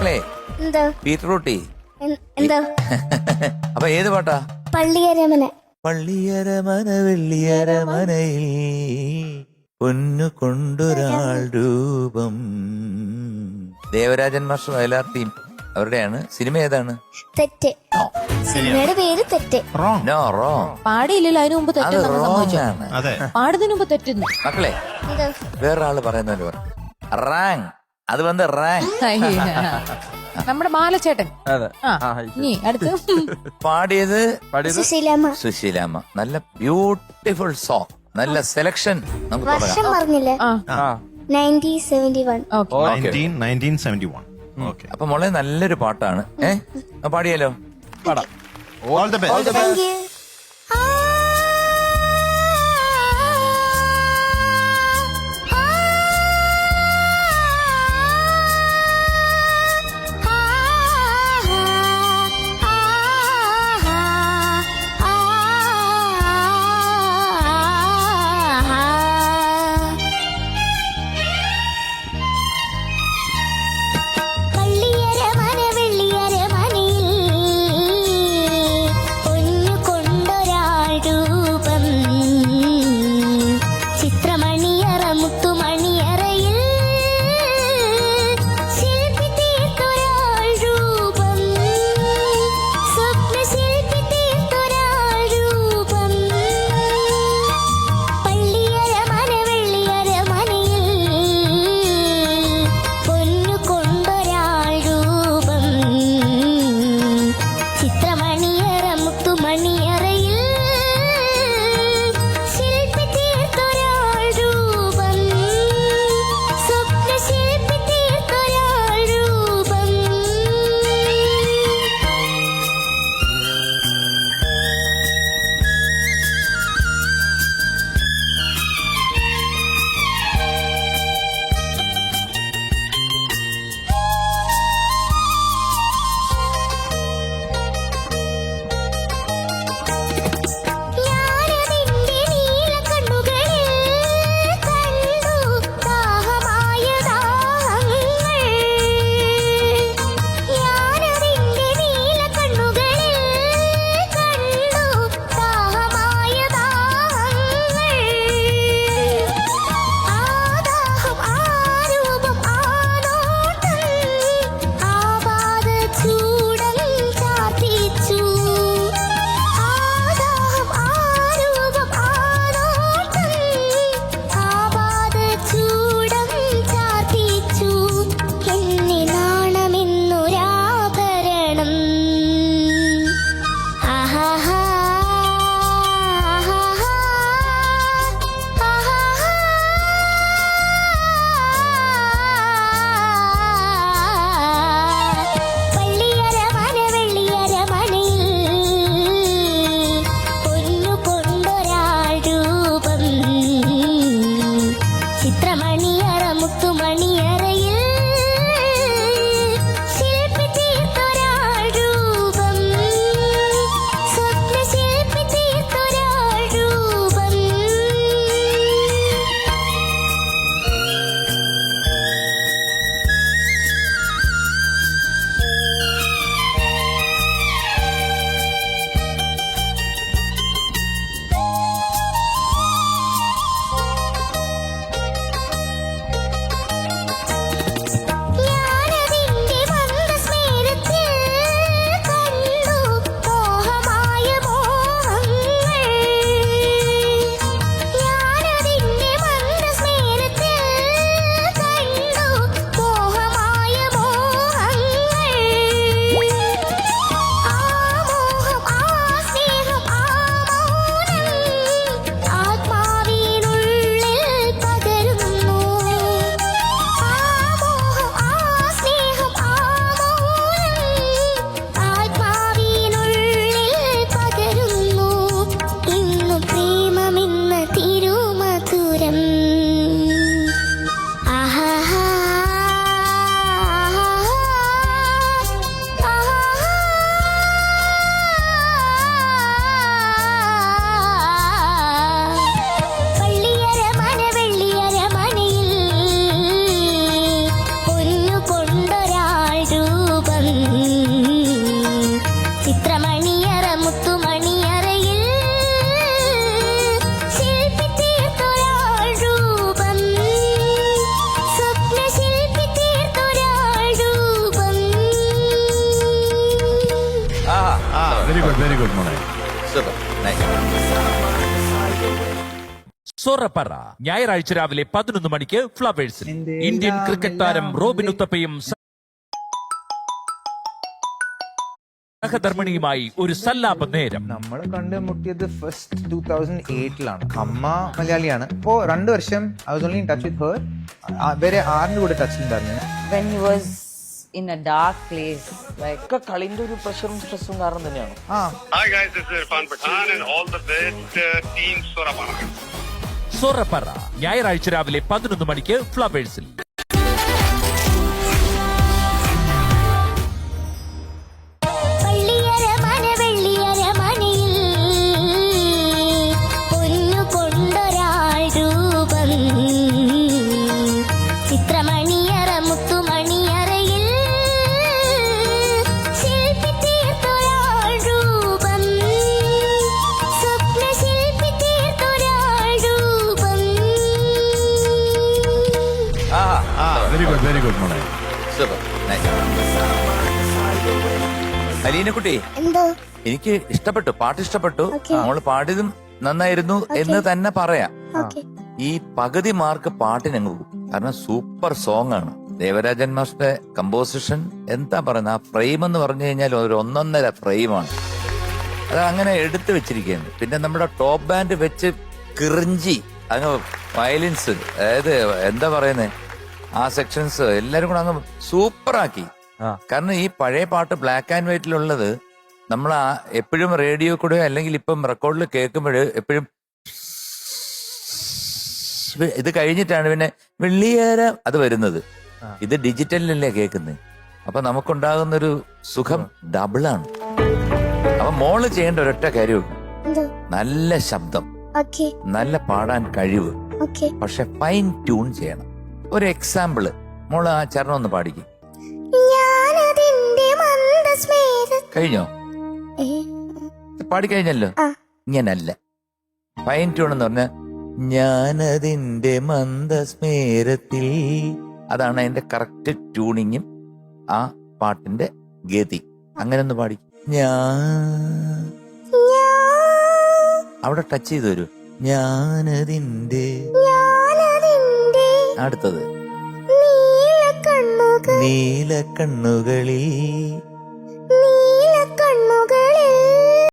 മക്കളെ എന്തോ ബീറ്റ്റൂട്ടി എന്തോ അപ്പൊ ഏത് പാട്ടാ? പള്ളിയരമന. പള്ളിയരമന വെള്ളിയരമനയിൽ പൊന്നു കൊണ്ടൊരാൾ രൂപം. ദേവരാജൻ മാസ്റ്റർ വയലാർ ടീം അവരുടെയാണ്. സിനിമ ഏതാണ്? തെറ്റ്. സിനിമയുടെ പേര് തെറ്റ്. No raw. പാടിയില്ലല്ലോ, അതിനു മുമ്പ് അത് തെറ്റെന്ന് റോങ് സംഭവിച്ചു. ആണ്. പാടുന്നതിന് മുമ്പ് തെറ്റുന്നു. മക്കളെ എന്തോ വേറൊരാള് പറയുന്നല്ലോ റാങ്, അത് വന്ന് റാങ്. നമ്മുടെ ബാലച്ചേട്ടൻ. ഇനി അടുത്ത് പാടിയത് സുശീലാമ്മ. സുശീലാമ്മ. നല്ല ബ്യൂട്ടിഫുൾ സോങ്, നല്ല സെലക്ഷൻ. നമുക്ക് വർഷം തുടങ്ങാം. പറഞ്ഞില്ലേ? 1971. ഓക്കെ. 1971. Okay. അപ്പൊ മോളെ നല്ലൊരു പാട്ടാണ്. പാടിയാലോ? All the best. Thank you. good, മോളെ. Super nice. സൊറപ്പറ ഞായറാഴ്ച രാവിലെ 11 മണിക്ക് ഫ്ലവേഴ്സിൽ. ഇന്ത്യൻ ക്രിക്കറ്റ് താരം റോബിൻ ഉത്തപ്പയും സഹധർമ്മിണിയുമായി ഒരു സല്ലാപ നേരം. നമ്മൾ കണ്ടുമുട്ടിയത് ഫസ്റ്റ് 2008-ലാണ്. അമ്മ മലയാളിയാണ്. ഇപ്പോ 2 വർഷം I was only in touch with Har. വേറെ ആറിന്റെ കൂടെ ടച്ച് ഉണ്ടായിരുന്നു. when he was in a dark place, like കളിന്റെ ഒരു പ്രഷറും സ്ട്രെസ്സും കാരണം തന്നെയാണ്. Hi guys, this is Irfan Pathan and all the best team Sorapara. സൊറപ്പറ ഞായറാഴ്ച രാവിലെ 11 മണിക്ക് ഫ്ലവേഴ്സിൽ. Very good, മോളെ. Super nice. അലീനക്കുട്ടി, എന്തോ എനിക്ക് ഇഷ്ടപ്പെട്ടു, പാട്ട് ഇഷ്ടപ്പെട്ടു. Okay. മോള് പാടിയതും നന്നായിരുന്നു എന്ന് തന്നെ പറയാം. ഓക്കെ. ഈ പകുതി മാർക്ക് പാട്ടിനങ്ങ് പോകും. കാരണം സൂപ്പർ സോങ് ആണ്. ദേവരാജൻ മാസ്റ്ററുടെ കമ്പോസിഷൻ എന്താ പറയുന്നത്, ആ ഫ്രെയിം എന്ന് പറഞ്ഞു കഴിഞ്ഞാൽ ഒരു 1.5 ഫ്രെയിമാണ്. അത് അങ്ങനെ എടുത്തു വെച്ചിരിക്കുകയാണ്. പിന്നെ നമ്മുടെ ടോപ്പ് ബാൻഡ് വെച്ച് കിറിഞ്ചി അങ്ങ് വയലിൻസ്, അതായത് എന്താ പറയുന്നത്, ആ സെക്ഷൻസ് എല്ലാരും കൂടെ അങ്ങ് സൂപ്പറാക്കി. കാരണം ഈ പഴയ പാട്ട് ബ്ലാക്ക് ആൻഡ് വൈറ്റിലുള്ളത് നമ്മൾ എപ്പോഴും റേഡിയോ കൂടെ അല്ലെങ്കിൽ ഇപ്പം റെക്കോർഡിൽ കേൾക്കുമ്പോൾ എപ്പോഴും ഇത് കഴിഞ്ഞിട്ടാണ് പിന്നെ വെള്ളിയേര അത് വരുന്നത്. ഇത് ഡിജിറ്റലിലല്ലേ കേൾക്കുന്നത്. അപ്പൊ നമുക്കുണ്ടാകുന്നൊരു സുഖം ഡബിളാണ്. അപ്പൊ മോള് ചെയ്യേണ്ട ഒരൊറ്റ കാര്യമുണ്ട്, എന്തോ? നല്ല ശബ്ദം, ഓക്കെ. നല്ല പാടാൻ കഴിവ്, ഓക്കെ. പക്ഷെ ഫൈൻ ട്യൂൺ ചെയ്യണം. ഒരു എക്സാമ്പിള് മോള് ആ ചരണം ഒന്ന് പാടിക്കും. കഴിഞ്ഞോ? പാടിക്കഴിഞ്ഞല്ലോ. ഇങ്ങനല്ല, ഫൈൻ ട്യൂൺ എന്ന് പറഞ്ഞ ഞാനതിന്റെ മന്ദസ്മേരത്തിൽ, അതാണ് അതിന്റെ കറക്റ്റ് ട്യൂണിങ്ങും ആ പാട്ടിന്റെ ഗതി. അങ്ങനെ ഒന്ന് പാടി. അവിടെ ടച്ച് ചെയ്ത് വരൂ. ഞാനതിന്റെ, അടുത്തത് നീല കണ്ണുകളിൽ